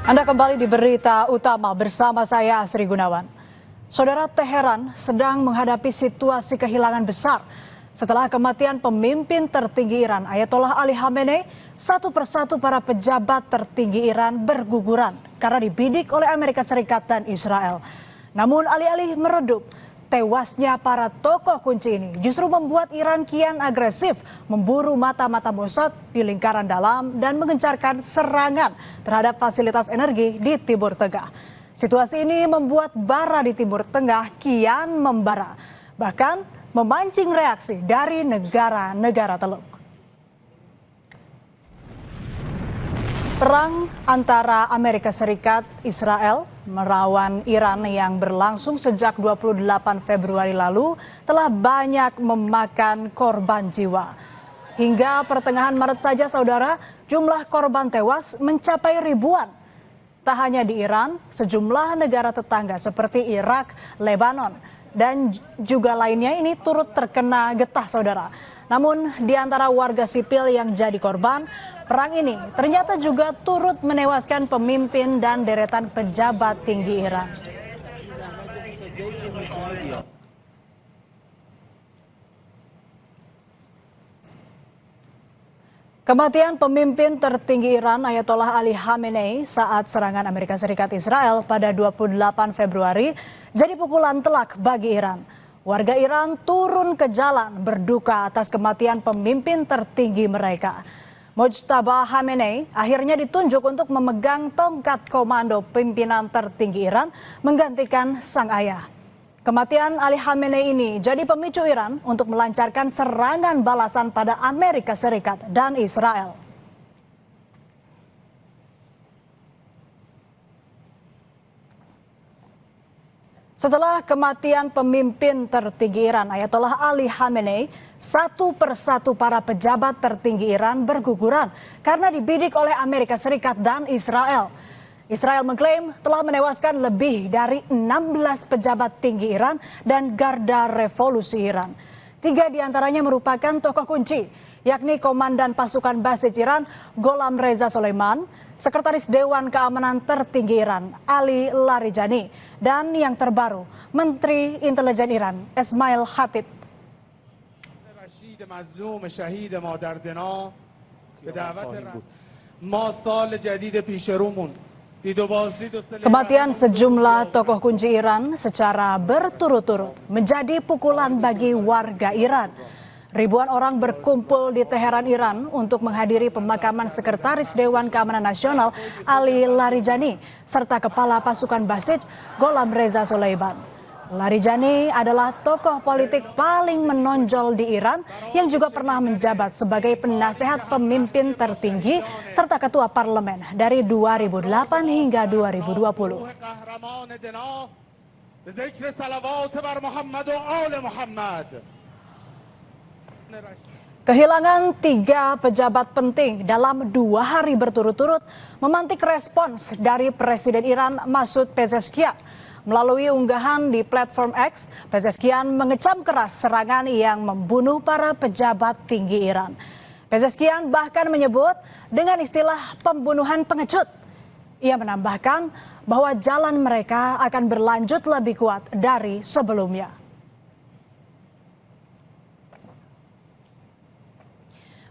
Anda kembali di berita utama bersama saya Asri Gunawan. Saudara, Teheran sedang menghadapi situasi kehilangan besar setelah kematian pemimpin tertinggi Iran Ayatollah Ali Khamenei. Satu persatu para pejabat tertinggi Iran berguguran karena dibidik oleh Amerika Serikat dan Israel. Namun alih-alih meredup tewasnya para tokoh kunci ini justru membuat Iran kian agresif memburu mata-mata Mossad di lingkaran dalam dan mengencarkan serangan terhadap fasilitas energi di Timur Tengah. Situasi ini membuat bara di Timur Tengah kian membara, bahkan memancing reaksi dari negara-negara Teluk. Perang antara Amerika Serikat Israel melawan Iran yang berlangsung sejak 28 Februari lalu telah banyak memakan korban jiwa. Hingga pertengahan Maret saja, saudara, jumlah korban tewas mencapai ribuan. Tak hanya di Iran, sejumlah negara tetangga seperti Irak, Lebanon, dan juga lainnya ini turut terkena getah, saudara. Namun di antara warga sipil yang jadi korban, perang ini ternyata juga turut menewaskan pemimpin dan deretan pejabat tinggi Iran. Kematian pemimpin tertinggi Iran Ayatollah Ali Khamenei saat serangan Amerika Serikat Israel pada 28 Februari jadi pukulan telak bagi Iran. Warga Iran turun ke jalan berduka atas kematian pemimpin tertinggi mereka. Mojtaba Khamenei akhirnya ditunjuk untuk memegang tongkat komando pimpinan tertinggi Iran menggantikan sang ayah. Kematian Ali Khamenei ini jadi pemicu Iran untuk melancarkan serangan balasan pada Amerika Serikat dan Israel. Setelah kematian pemimpin tertinggi Iran Ayatollah Ali Khamenei, satu persatu para pejabat tertinggi Iran berguguran karena dibidik oleh Amerika Serikat dan Israel. Israel mengklaim telah menewaskan lebih dari 16 pejabat tinggi Iran dan garda revolusi Iran. 3 diantaranya merupakan tokoh kunci, yakni Komandan Pasukan Basij Iran Gholam Reza Soleiman, Sekretaris Dewan Keamanan Tertinggi Iran Ali Larijani, dan yang terbaru Menteri Intelijen Iran Esmail Khatib. Kematian sejumlah tokoh kunci Iran secara berturut-turut menjadi pukulan bagi warga Iran. Ribuan orang berkumpul di Teheran, Iran untuk menghadiri pemakaman Sekretaris Dewan Keamanan Nasional Ali Larijani serta Kepala Pasukan Basij Gholam Reza Soleiman. Larijani adalah tokoh politik paling menonjol di Iran yang juga pernah menjabat sebagai penasehat pemimpin tertinggi serta ketua parlemen dari 2008 hingga 2020. Kehilangan 3 pejabat penting dalam 2 hari berturut-turut memantik respons dari Presiden Iran Masoud Pezeshkian. Melalui unggahan di platform X, Pezeshkian mengecam keras serangan yang membunuh para pejabat tinggi Iran. Pezeshkian bahkan menyebut dengan istilah pembunuhan pengecut. Ia menambahkan bahwa jalan mereka akan berlanjut lebih kuat dari sebelumnya.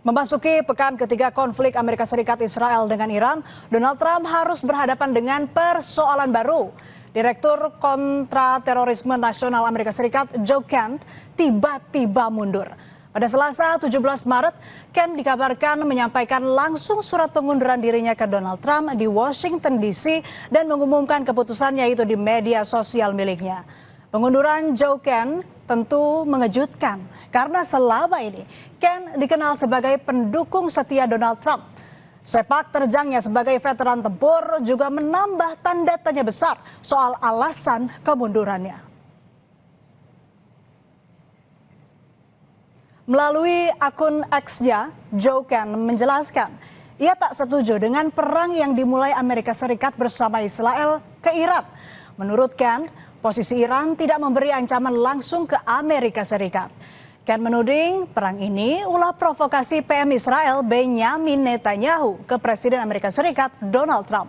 Memasuki pekan ketiga konflik Amerika Serikat Israel dengan Iran, Donald Trump harus berhadapan dengan persoalan baru. Direktur Kontraterorisme Nasional Amerika Serikat Joe Kent tiba-tiba mundur. Pada Selasa 17 Maret, Kent dikabarkan menyampaikan langsung surat pengunduran dirinya ke Donald Trump di Washington DC dan mengumumkan keputusannya itu di media sosial miliknya. Pengunduran Joe Kent tentu mengejutkan karena selama ini Kent dikenal sebagai pendukung setia Donald Trump. Sepak terjangnya sebagai veteran tempur juga menambah tanda tanya besar soal alasan kemundurannya. Melalui akun X-nya, Joe Kent menjelaskan ia tak setuju dengan perang yang dimulai Amerika Serikat bersama Israel ke Iran. Menurut Kent, posisi Iran tidak memberi ancaman langsung ke Amerika Serikat. Kent menuding perang ini ulah provokasi PM Israel Benyamin Netanyahu ke Presiden Amerika Serikat Donald Trump.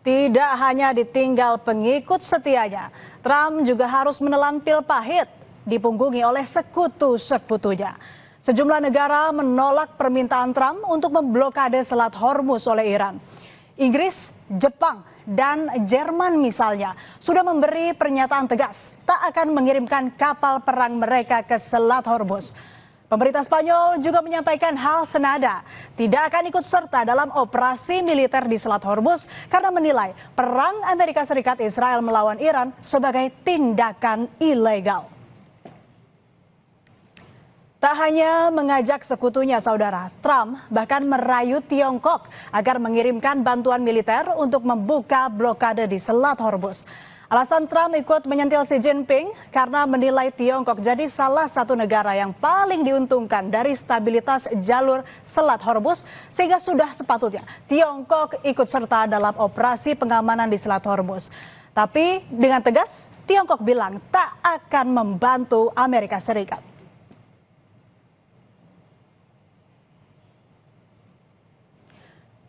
Tidak hanya ditinggal pengikut setianya, Trump juga harus menelan pil pahit dipunggungi oleh sekutu-sekutunya. Sejumlah negara menolak permintaan Trump untuk memblokade Selat Hormuz oleh Iran. Inggris, Jepang, dan Jerman misalnya sudah memberi pernyataan tegas tak akan mengirimkan kapal perang mereka ke Selat Hormuz. Pemerintah Spanyol juga menyampaikan hal senada, tidak akan ikut serta dalam operasi militer di Selat Hormuz karena menilai perang Amerika Serikat Israel melawan Iran sebagai tindakan ilegal. Tak hanya mengajak sekutunya, saudara, Trump bahkan merayu Tiongkok agar mengirimkan bantuan militer untuk membuka blokade di Selat Hormuz. Alasan Trump ikut menyentil Xi Jinping karena menilai Tiongkok jadi salah satu negara yang paling diuntungkan dari stabilitas jalur Selat Hormuz, sehingga sudah sepatutnya Tiongkok ikut serta dalam operasi pengamanan di Selat Hormuz. Tapi dengan tegas, Tiongkok bilang tak akan membantu Amerika Serikat.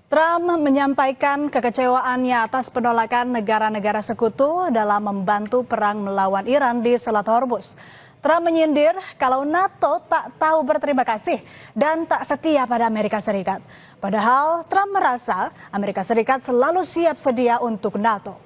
Trump menyampaikan kekecewaannya atas penolakan negara-negara sekutu dalam membantu perang melawan Iran di Selat Hormuz. Trump menyindir kalau NATO tak tahu berterima kasih dan tak setia pada Amerika Serikat. Padahal Trump merasa Amerika Serikat selalu siap sedia untuk NATO.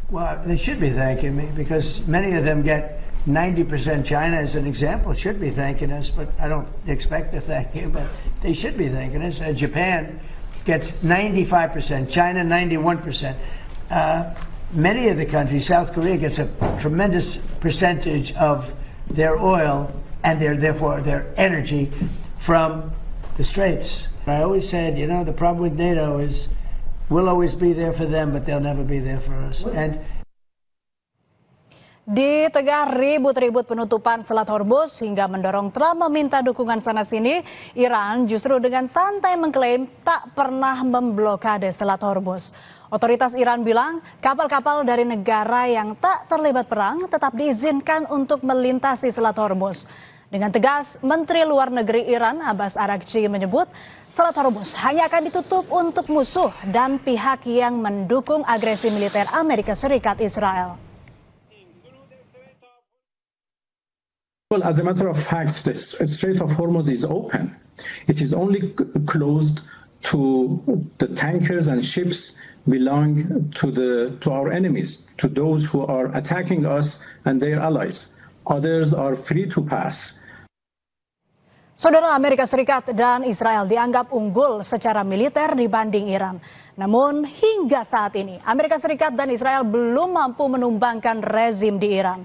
Well, they should be thanking me because many of them get 90%. China, as an example, should be thanking us, but I don't expect to thank you, but they should be thanking us. Japan gets 95%, China 91%. Many of the countries, South Korea gets a tremendous percentage of their oil and therefore their energy from the Straits. I always said, you know, the problem with NATO is we'll always be there for them, but they'll never be there for us. And di tengah ribut-ribut penutupan Selat Hormuz hingga mendorong Trump meminta dukungan sana-sini, Iran justru dengan santai mengklaim tak pernah memblokade Selat Hormuz. Otoritas Iran bilang kapal-kapal dari negara yang tak terlibat perang tetap diizinkan untuk melintasi Selat Hormuz. Dengan tegas, Menteri Luar Negeri Iran Abbas Araghchi menyebut Selat Hormuz hanya akan ditutup untuk musuh dan pihak yang mendukung agresi militer Amerika Serikat Israel. Well, as a matter of fact, the Strait of Hormuz is open. It is only closed to the tankers and ships belong to our enemies, to those who are attacking us and their allies. Others are free to pass. Saudara, Amerika Serikat dan Israel dianggap unggul secara militer dibanding Iran. Namun hingga saat ini, Amerika Serikat dan Israel belum mampu menumbangkan rezim di Iran.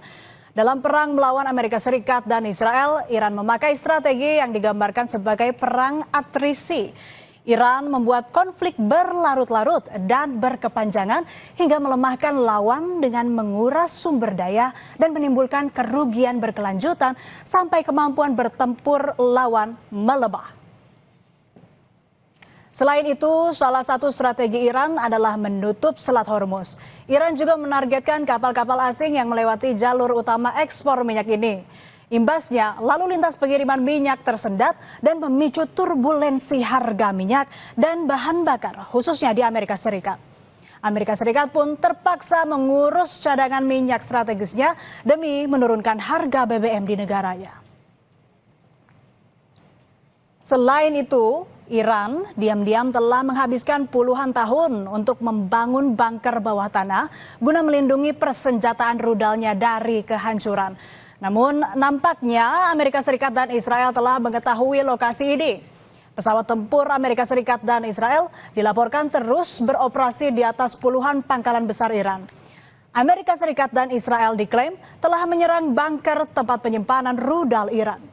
Dalam perang melawan Amerika Serikat dan Israel, Iran memakai strategi yang digambarkan sebagai perang atrisi. Iran membuat konflik berlarut-larut dan berkepanjangan hingga melemahkan lawan dengan menguras sumber daya dan menimbulkan kerugian berkelanjutan sampai kemampuan bertempur lawan melemah. Selain itu, salah satu strategi Iran adalah menutup Selat Hormuz. Iran juga menargetkan kapal-kapal asing yang melewati jalur utama ekspor minyak ini. Imbasnya, lalu lintas pengiriman minyak tersendat dan memicu turbulensi harga minyak dan bahan bakar, khususnya di Amerika Serikat. Amerika Serikat pun terpaksa mengurus cadangan minyak strategisnya demi menurunkan harga BBM di negaranya. Selain itu, Iran diam-diam telah menghabiskan puluhan tahun untuk membangun bunker bawah tanah guna melindungi persenjataan rudalnya dari kehancuran. Namun nampaknya Amerika Serikat dan Israel telah mengetahui lokasi ini. Pesawat tempur Amerika Serikat dan Israel dilaporkan terus beroperasi di atas puluhan pangkalan besar Iran. Amerika Serikat dan Israel diklaim telah menyerang bunker tempat penyimpanan rudal Iran.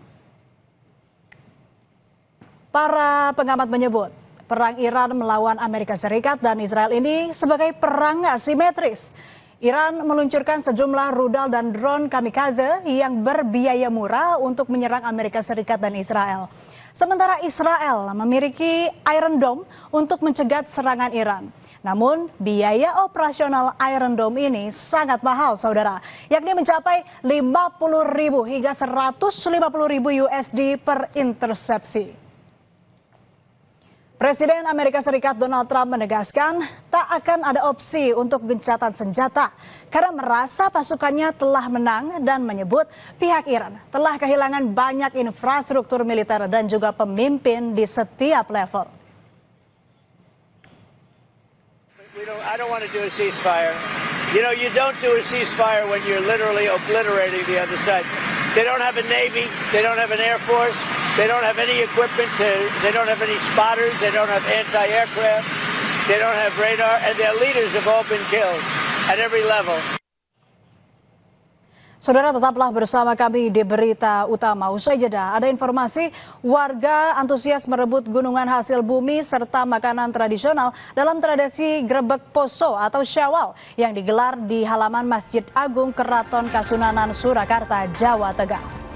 Para pengamat menyebut perang Iran melawan Amerika Serikat dan Israel ini sebagai perang asimetris. Iran meluncurkan sejumlah rudal dan drone kamikaze yang berbiaya murah untuk menyerang Amerika Serikat dan Israel. Sementara Israel memiliki Iron Dome untuk mencegat serangan Iran. Namun biaya operasional Iron Dome ini sangat mahal, saudara, yakni mencapai 50.000 hingga 150.000 USD per intersepsi. Presiden Amerika Serikat Donald Trump menegaskan tak akan ada opsi untuk gencatan senjata karena merasa pasukannya telah menang dan menyebut pihak Iran telah kehilangan banyak infrastruktur militer dan juga pemimpin di setiap level. I don't want to do a ceasefire. You know, you don't do a ceasefire when you're literally obliterating the other side. They don't have a Navy. They don't have an Air Force. They don't have any equipment. They don't have any spotters. They don't have anti-aircraft. They don't have radar. And their leaders have all been killed at every level. Saudara, tetaplah bersama kami di Berita Utama. Usai jeda, ada informasi warga antusias merebut gunungan hasil bumi serta makanan tradisional dalam tradisi Grebek Poso atau Syawal yang digelar di halaman Masjid Agung Keraton Kasunanan, Surakarta, Jawa Tengah.